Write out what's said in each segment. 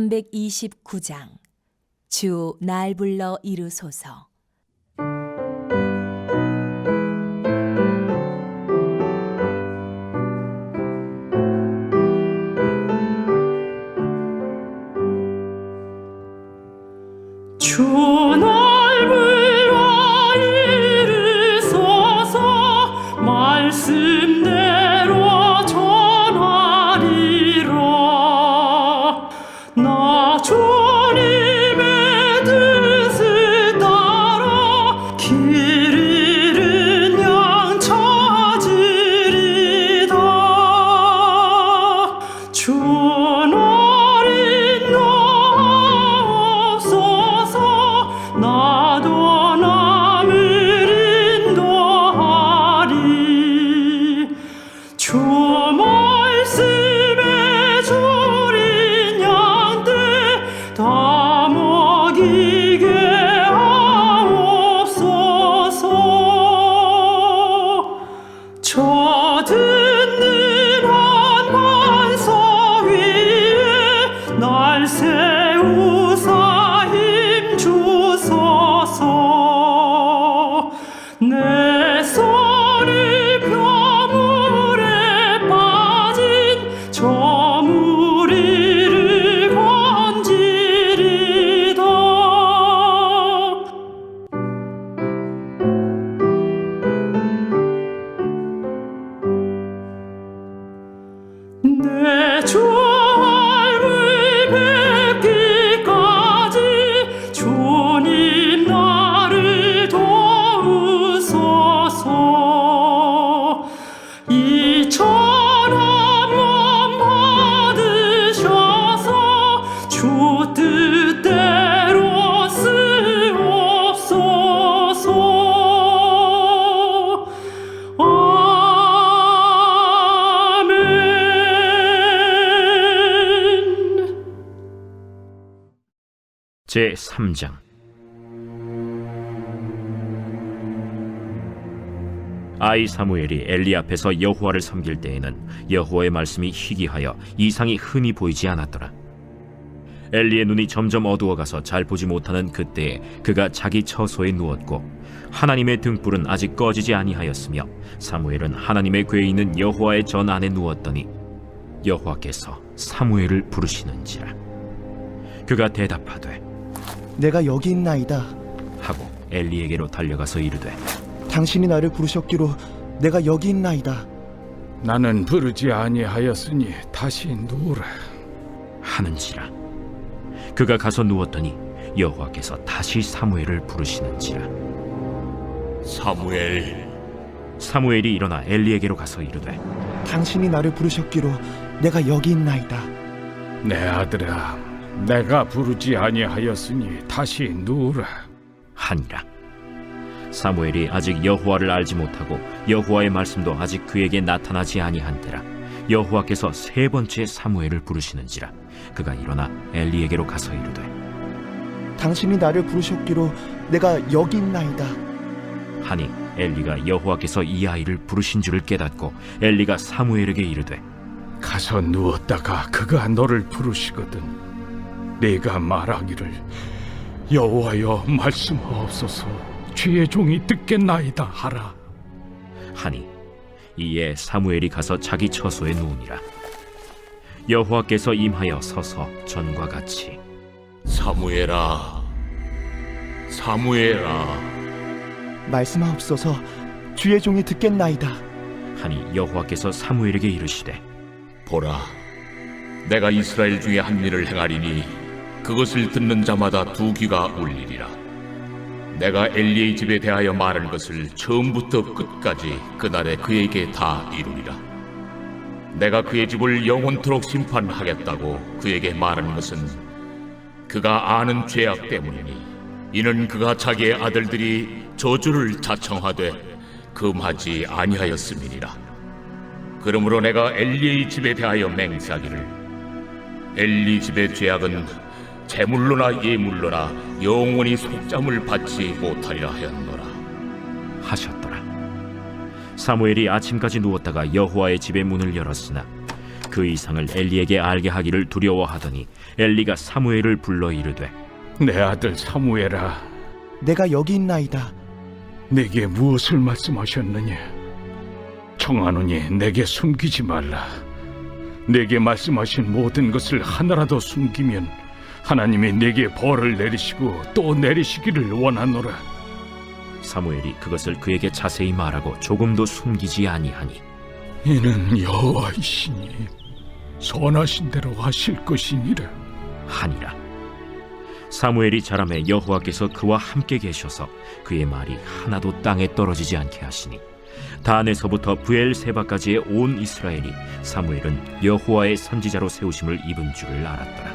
329장 주 날 불러 이루소서. 주 날 불러 이루소서. 말씀대로 전하리라. 나 주님의 뜻을 따라 길 잃은 양 찾으리다. 주 나를 인도하옵소서. 나도 남을 인도하리. 주 말씀에 줄인 양들 다 먹이게 하옵소서. 저 듣는 한 반석 위에 날 세우사 힘 주소서. 내 손을 벼물에 빠진 저 무리를 건지리다. 내 주 얼굴 뵙기까지 주님 나를 도우소서. 이처럼 몸 받으셔서 주 뜻대로 쓰옵소서. 제3장. 아이 사무엘이 엘리 앞에서 여호와를 섬길 때에는 여호와의 말씀이 희귀하여 이상이 흔히 보이지 않았더라. 엘리의 눈이 점점 어두워가서 잘 보지 못하는 그때에 그가 자기 처소에 누웠고 하나님의 등불은 아직 꺼지지 아니하였으며 사무엘은 하나님의 궤에 있는 여호와의 전 안에 누웠더니 여호와께서 사무엘을 부르시는지라. 그가 대답하되 내가 여기 있나이다. 하고 엘리에게로 달려가서 이르되 당신이 나를 부르셨기로 내가 여기 있나이다. 나는 부르지 아니하였으니 다시 누우라. 하는지라. 그가 가서 누웠더니 여호와께서 다시 사무엘을 부르시는지라. 사무엘. 사무엘이 일어나 엘리에게로 가서 이르되 당신이 나를 부르셨기로 내가 여기 있나이다. 내 아들아, 내가 부르지 아니하였으니 다시 누우라. 하니라. 사무엘이 아직 여호와를 알지 못하고 여호와의 말씀도 아직 그에게 나타나지 아니한 때라 여호와께서 세 번째 사무엘을 부르시는지라. 그가 일어나 엘리에게로 가서 이르되 당신이 나를 부르셨기로 내가 여기 있나이다. 하니 엘리가 여호와께서 이 아이를 부르신 줄을 깨닫고 엘리가 사무엘에게 이르되 가서 누웠다가 그가 너를 부르시거든 네가 말하기를 여호와여 말씀하옵소서. 주의 종이 듣겠나이다 하라. 하니 이에 사무엘이 가서 자기 처소에 누우니라. 여호와께서 임하여 서서 전과 같이 사무엘아, 사무엘아. 말씀하옵소서. 주의 종이 듣겠나이다. 하니 여호와께서 사무엘에게 이르시되 보라, 내가 이스라엘 중에 한 일을 행하리니 그것을 듣는 자마다 두 귀가 울리리라. 내가 엘리의 집에 대하여 말한 것을 처음부터 끝까지 그날에 그에게 다 이루리라. 내가 그의 집을 영원토록 심판하겠다고 그에게 말한 것은 그가 아는 죄악 때문이니 이는 그가 자기의 아들들이 저주를 자청하되 금하지 아니하였음이니라. 그러므로 내가 엘리의 집에 대하여 맹세하기를 엘리 집의 죄악은 제물로나 예물로나 영원히 속잠을 받지 못하리라 하였노라. 하셨더라. 사무엘이 아침까지 누웠다가 여호와의 집의 문을 열었으나 그 이상을 엘리에게 알게 하기를 두려워하더니 엘리가 사무엘을 불러 이르되 내 아들 사무엘아, 내가 여기 있나이다. 내게 무엇을 말씀하셨느냐? 청하노니 내게 숨기지 말라. 내게 말씀하신 모든 것을 하나라도 숨기면 하나님이 내게 벌을 내리시고 또 내리시기를 원하노라. 사무엘이 그것을 그에게 자세히 말하고 조금도 숨기지 아니하니 이는 여호와이시니 선하신 대로 하실 것이니라 하니라. 사무엘이 자라매 여호와께서 그와 함께 계셔서 그의 말이 하나도 땅에 떨어지지 않게 하시니 단에서부터 브엘세바까지의 온 이스라엘이 사무엘은 여호와의 선지자로 세우심을 입은 줄을 알았더라.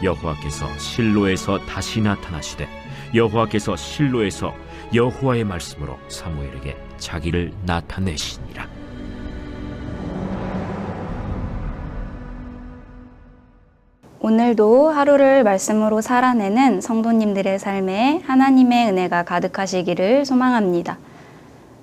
여호와께서 실로에서 다시 나타나시되 여호와께서 실로에서 여호와의 말씀으로 사무엘에게 자기를 나타내시니라. 오늘도 하루를 말씀으로 살아내는 성도님들의 삶에 하나님의 은혜가 가득하시기를 소망합니다.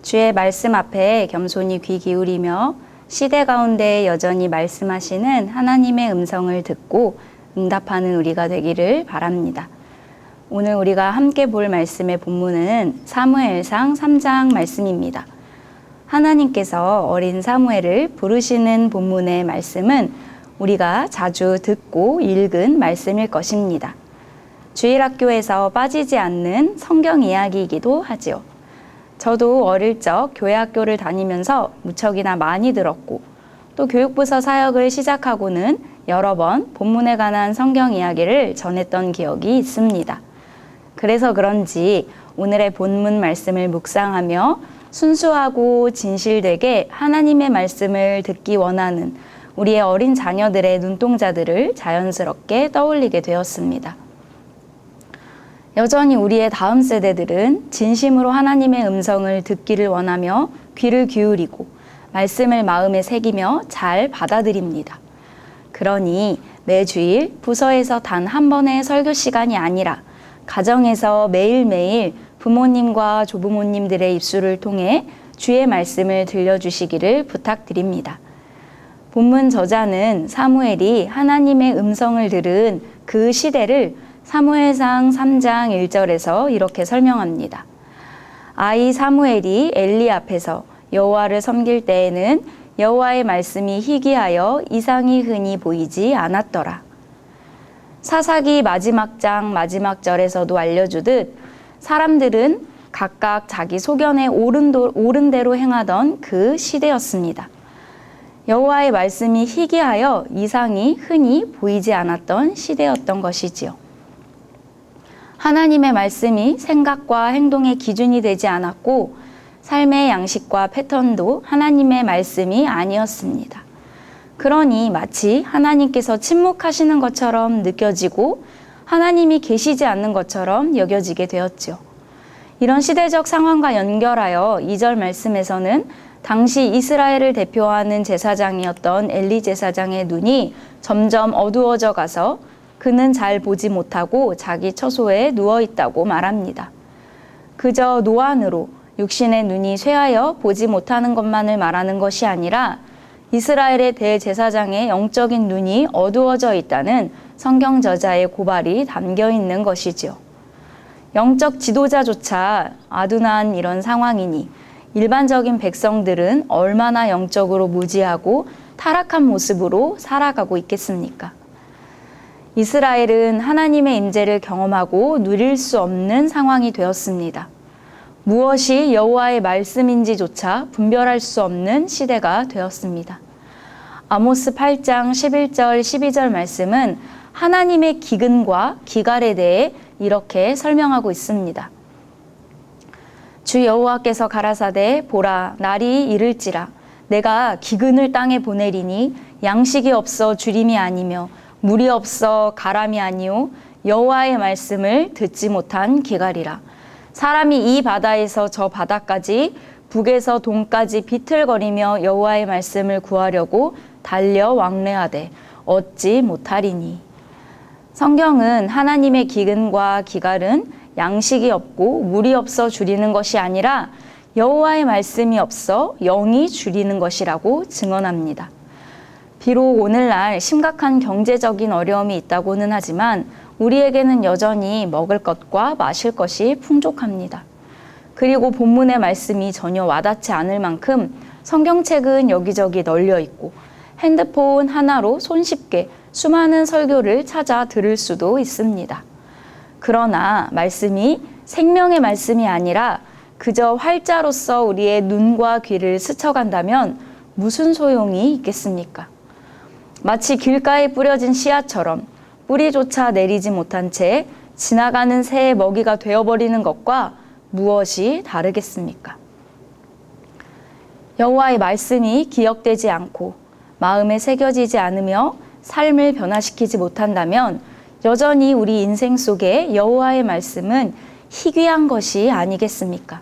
주의 말씀 앞에 겸손히 귀 기울이며 시대 가운데 여전히 말씀하시는 하나님의 음성을 듣고 응답하는 우리가 되기를 바랍니다. 오늘 우리가 함께 볼 말씀의 본문은 사무엘상 3장 말씀입니다. 하나님께서 어린 사무엘을 부르시는 본문의 말씀은 우리가 자주 듣고 읽은 말씀일 것입니다. 주일학교에서 빠지지 않는 성경 이야기이기도 하지요. 저도 어릴 적 교회학교를 다니면서 무척이나 많이 들었고 또 교육부서 사역을 시작하고는 여러 번 본문에 관한 성경 이야기를 전했던 기억이 있습니다. 그래서 그런지 오늘의 본문 말씀을 묵상하며 순수하고 진실되게 하나님의 말씀을 듣기 원하는 우리의 어린 자녀들의 눈동자들을 자연스럽게 떠올리게 되었습니다. 여전히 우리의 다음 세대들은 진심으로 하나님의 음성을 듣기를 원하며 귀를 기울이고 말씀을 마음에 새기며 잘 받아들입니다. 그러니 매주일 부서에서 단 한 번의 설교 시간이 아니라 가정에서 매일매일 부모님과 조부모님들의 입술을 통해 주의 말씀을 들려주시기를 부탁드립니다. 본문 저자는 사무엘이 하나님의 음성을 들은 그 시대를 사무엘상 3장 1절에서 이렇게 설명합니다. 아이 사무엘이 엘리 앞에서 여호와를 섬길 때에는 여호와의 말씀이 희귀하여 이상이 흔히 보이지 않았더라. 사사기 마지막 장 마지막 절에서도 알려주듯 사람들은 각각 자기 소견에 옳은 대로 행하던 그 시대였습니다. 여호와의 말씀이 희귀하여 이상이 흔히 보이지 않았던 시대였던 것이지요. 하나님의 말씀이 생각과 행동의 기준이 되지 않았고 삶의 양식과 패턴도 하나님의 말씀이 아니었습니다. 그러니 마치 하나님께서 침묵하시는 것처럼 느껴지고 하나님이 계시지 않는 것처럼 여겨지게 되었죠. 이런 시대적 상황과 연결하여 2절 말씀에서는 당시 이스라엘을 대표하는 제사장이었던 엘리 제사장의 눈이 점점 어두워져 가서 그는 잘 보지 못하고 자기 처소에 누워 있다고 말합니다. 그저 노안으로 육신의 눈이 쇠하여 보지 못하는 것만을 말하는 것이 아니라 이스라엘의 대제사장의 영적인 눈이 어두워져 있다는 성경 저자의 고발이 담겨 있는 것이지요. 영적 지도자조차 아둔한 이런 상황이니 일반적인 백성들은 얼마나 영적으로 무지하고 타락한 모습으로 살아가고 있겠습니까? 이스라엘은 하나님의 임재를 경험하고 누릴 수 없는 상황이 되었습니다. 무엇이 여호와의 말씀인지조차 분별할 수 없는 시대가 되었습니다. 아모스 8장 11절 12절 말씀은 하나님의 기근과 기갈에 대해 이렇게 설명하고 있습니다. 주 여호와께서 가라사대 보라 날이 이를지라 내가 기근을 땅에 보내리니 양식이 없어 주림이 아니며 물이 없어 가람이 아니오 여호와의 말씀을 듣지 못한 기갈이라. 사람이 이 바다에서 저 바다까지 북에서 동까지 비틀거리며 여호와의 말씀을 구하려고 달려 왕래하되 얻지 못하리니. 성경은 하나님의 기근과 기갈은 양식이 없고 물이 없어 줄이는 것이 아니라 여호와의 말씀이 없어 영이 줄이는 것이라고 증언합니다. 비록 오늘날 심각한 경제적인 어려움이 있다고는 하지만 우리에게는 여전히 먹을 것과 마실 것이 풍족합니다. 그리고 본문의 말씀이 전혀 와닿지 않을 만큼 성경책은 여기저기 널려 있고 핸드폰 하나로 손쉽게 수많은 설교를 찾아 들을 수도 있습니다. 그러나 말씀이 생명의 말씀이 아니라 그저 활자로서 우리의 눈과 귀를 스쳐간다면 무슨 소용이 있겠습니까? 마치 길가에 뿌려진 씨앗처럼 뿌리조차 내리지 못한 채 지나가는 새의 먹이가 되어버리는 것과 무엇이 다르겠습니까? 여호와의 말씀이 기억되지 않고 마음에 새겨지지 않으며 삶을 변화시키지 못한다면 여전히 우리 인생 속에 여호와의 말씀은 희귀한 것이 아니겠습니까?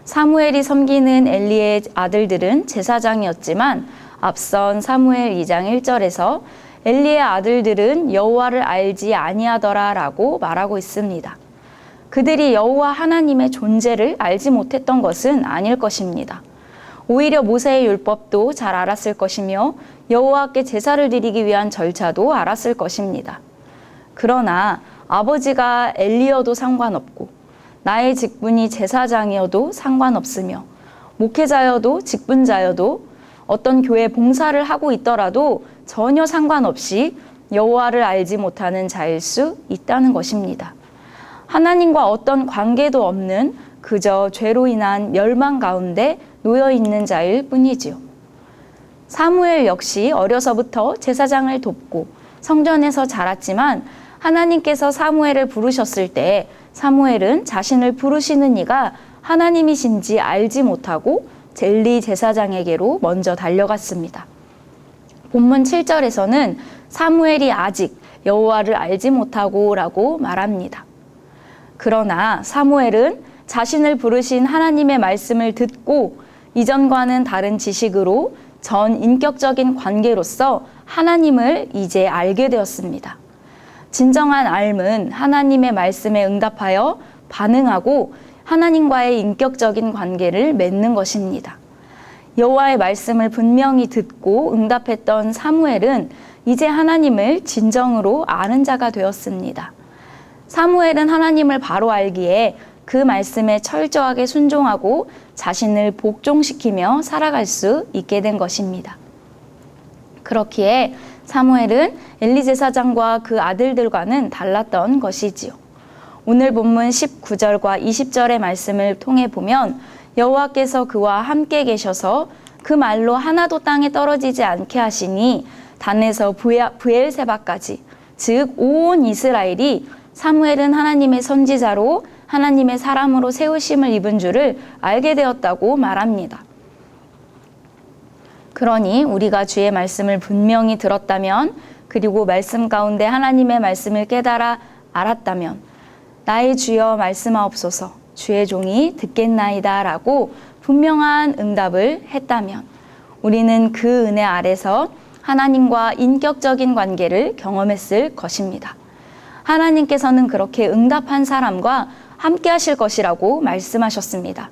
사무엘이 섬기는 엘리의 아들들은 제사장이었지만 앞선 사무엘 2장 1절에서 엘리의 아들들은 여호와를 알지 아니하더라라고 말하고 있습니다. 그들이 여호와 하나님의 존재를 알지 못했던 것은 아닐 것입니다. 오히려 모세의 율법도 잘 알았을 것이며 여호와께 제사를 드리기 위한 절차도 알았을 것입니다. 그러나 아버지가 엘리여도 상관없고 나의 직분이 제사장이어도 상관없으며 목회자여도 직분자여도 어떤 교회 봉사를 하고 있더라도 전혀 상관없이 여호와를 알지 못하는 자일 수 있다는 것입니다. 하나님과 어떤 관계도 없는 그저 죄로 인한 멸망 가운데 놓여 있는 자일 뿐이지요. 사무엘 역시 어려서부터 제사장을 돕고 성전에서 자랐지만 하나님께서 사무엘을 부르셨을 때 사무엘은 자신을 부르시는 이가 하나님이신지 알지 못하고 엘리 제사장에게로 먼저 달려갔습니다. 본문 7절에서는 사무엘이 아직 여호와를 알지 못하고 라고 말합니다. 그러나 사무엘은 자신을 부르신 하나님의 말씀을 듣고 이전과는 다른 지식으로 전 인격적인 관계로서 하나님을 이제 알게 되었습니다. 진정한 알은 하나님의 말씀에 응답하여 반응하고 하나님과의 인격적인 관계를 맺는 것입니다. 여호와의 말씀을 분명히 듣고 응답했던 사무엘은 이제 하나님을 진정으로 아는 자가 되었습니다. 사무엘은 하나님을 바로 알기에 그 말씀에 철저하게 순종하고 자신을 복종시키며 살아갈 수 있게 된 것입니다. 그렇기에 사무엘은 엘리 제사장과 그 아들들과는 달랐던 것이지요. 오늘 본문 19절과 20절의 말씀을 통해 보면 여호와께서 그와 함께 계셔서 그 말로 하나도 땅에 떨어지지 않게 하시니 단에서 브엘세바까지 즉 온 이스라엘이 사무엘은 하나님의 선지자로 하나님의 사람으로 세우심을 입은 줄을 알게 되었다고 말합니다. 그러니 우리가 주의 말씀을 분명히 들었다면 그리고 말씀 가운데 하나님의 말씀을 깨달아 알았다면 나의 주여 말씀하옵소서 주의 종이 듣겠나이다 라고 분명한 응답을 했다면 우리는 그 은혜 아래서 하나님과 인격적인 관계를 경험했을 것입니다. 하나님께서는 그렇게 응답한 사람과 함께 하실 것이라고 말씀하셨습니다.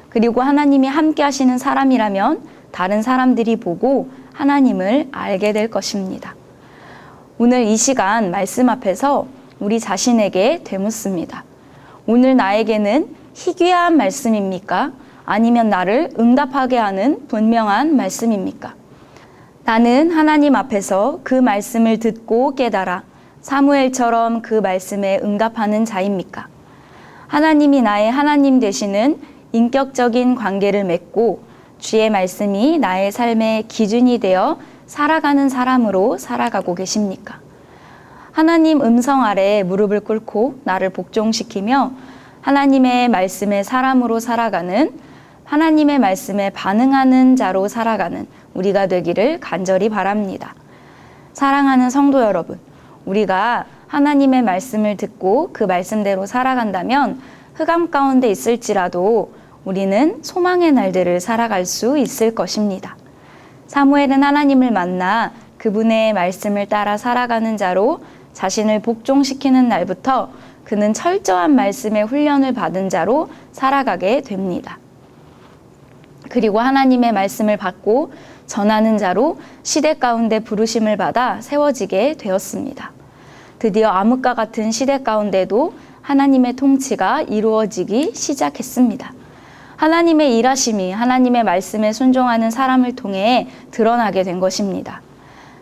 그리고 하나님이 함께 하시는 사람이라면 다른 사람들이 보고 하나님을 알게 될 것입니다. 오늘 이 시간 말씀 앞에서 우리 자신에게 되묻습니다. 오늘 나에게는 희귀한 말씀입니까? 아니면 나를 응답하게 하는 분명한 말씀입니까? 나는 하나님 앞에서 그 말씀을 듣고 깨달아 사무엘처럼 그 말씀에 응답하는 자입니까? 하나님이 나의 하나님 되시는 인격적인 관계를 맺고 주의 말씀이 나의 삶의 기준이 되어 살아가는 사람으로 살아가고 계십니까? 하나님 음성 아래 무릎을 꿇고 나를 복종시키며 하나님의 말씀에 사람으로 살아가는 하나님의 말씀에 반응하는 자로 살아가는 우리가 되기를 간절히 바랍니다. 사랑하는 성도 여러분, 우리가 하나님의 말씀을 듣고 그 말씀대로 살아간다면 흑암 가운데 있을지라도 우리는 소망의 날들을 살아갈 수 있을 것입니다. 사무엘은 하나님을 만나 그분의 말씀을 따라 살아가는 자로 자신을 복종시키는 날부터 그는 철저한 말씀의 훈련을 받은 자로 살아가게 됩니다. 그리고 하나님의 말씀을 받고 전하는 자로 시대 가운데 부르심을 받아 세워지게 되었습니다. 드디어 암흑과 같은 시대 가운데도 하나님의 통치가 이루어지기 시작했습니다. 하나님의 일하심이 하나님의 말씀에 순종하는 사람을 통해 드러나게 된 것입니다.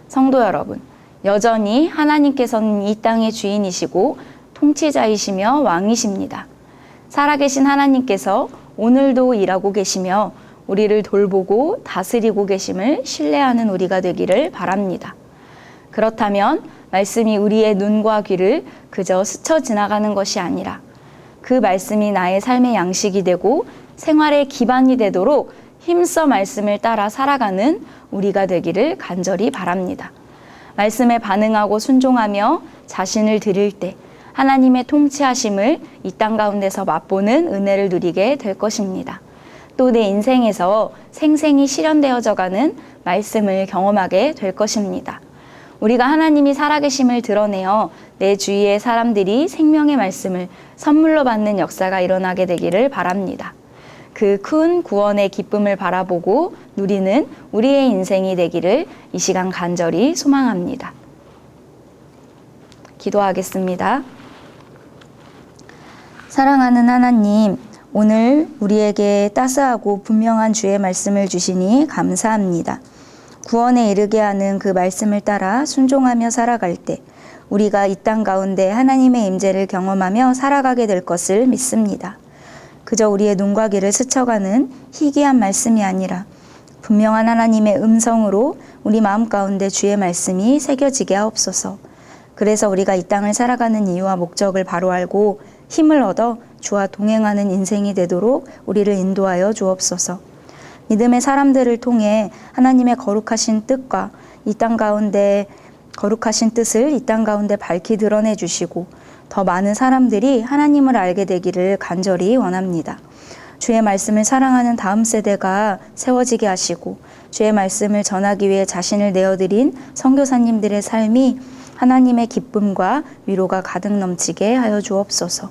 성도 여러분, 여전히 하나님께서는 이 땅의 주인이시고 통치자이시며 왕이십니다. 살아계신 하나님께서 오늘도 일하고 계시며 우리를 돌보고 다스리고 계심을 신뢰하는 우리가 되기를 바랍니다. 그렇다면 말씀이 우리의 눈과 귀를 그저 스쳐 지나가는 것이 아니라 그 말씀이 나의 삶의 양식이 되고 생활의 기반이 되도록 힘써 말씀을 따라 살아가는 우리가 되기를 간절히 바랍니다. 말씀에 반응하고 순종하며 자신을 드릴 때 하나님의 통치하심을 이 땅 가운데서 맛보는 은혜를 누리게 될 것입니다. 또 내 인생에서 생생히 실현되어져 가는 말씀을 경험하게 될 것입니다. 우리가 하나님이 살아계심을 드러내어 내 주위의 사람들이 생명의 말씀을 선물로 받는 역사가 일어나게 되기를 바랍니다. 그 큰 구원의 기쁨을 바라보고 누리는 우리의 인생이 되기를 이 시간 간절히 소망합니다. 기도하겠습니다. 사랑하는 하나님, 오늘 우리에게 따스하고 분명한 주의 말씀을 주시니 감사합니다. 구원에 이르게 하는 그 말씀을 따라 순종하며 살아갈 때 우리가 이 땅 가운데 하나님의 임재를 경험하며 살아가게 될 것을 믿습니다. 그저 우리의 눈과 귀를 스쳐가는 희귀한 말씀이 아니라 분명한 하나님의 음성으로 우리 마음 가운데 주의 말씀이 새겨지게 하옵소서. 그래서 우리가 이 땅을 살아가는 이유와 목적을 바로 알고 힘을 얻어 주와 동행하는 인생이 되도록 우리를 인도하여 주옵소서. 믿음의 사람들을 통해 하나님의 거룩하신 뜻과 이 땅 가운데 거룩하신 뜻을 이 땅 가운데 밝히 드러내 주시고 더 많은 사람들이 하나님을 알게 되기를 간절히 원합니다. 주의 말씀을 사랑하는 다음 세대가 세워지게 하시고 주의 말씀을 전하기 위해 자신을 내어드린 선교사님들의 삶이 하나님의 기쁨과 위로가 가득 넘치게 하여 주옵소서.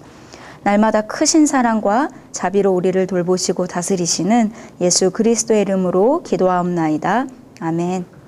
날마다 크신 사랑과 자비로 우리를 돌보시고 다스리시는 예수 그리스도의 이름으로 기도하옵나이다. 아멘.